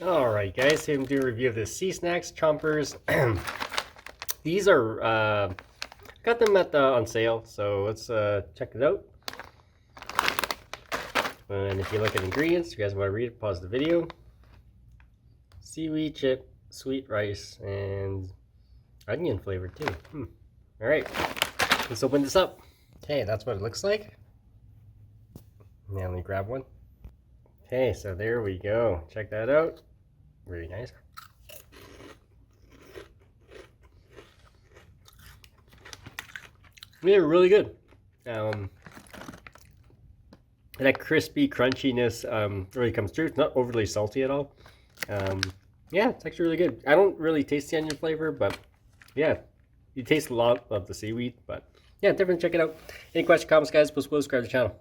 Alright guys, here I'm doing a review of the SeaSnax Chomperz. These are, got them at on sale, so let's check it out. And if you look at ingredients, you guys want to read it, pause the video. Seaweed chip, sweet rice, and onion flavor too. Alright, let's open this up. Okay, that's what it looks like. Now let me grab one. Okay, so there we go. Check that out. Really nice. They're really good. That crispy crunchiness really comes through. It's not overly salty at all. Yeah, it's actually really good. I don't really taste the onion flavor, but yeah, you taste a lot of the seaweed. But yeah, definitely check it out. Any questions, comments, guys, please subscribe to the channel.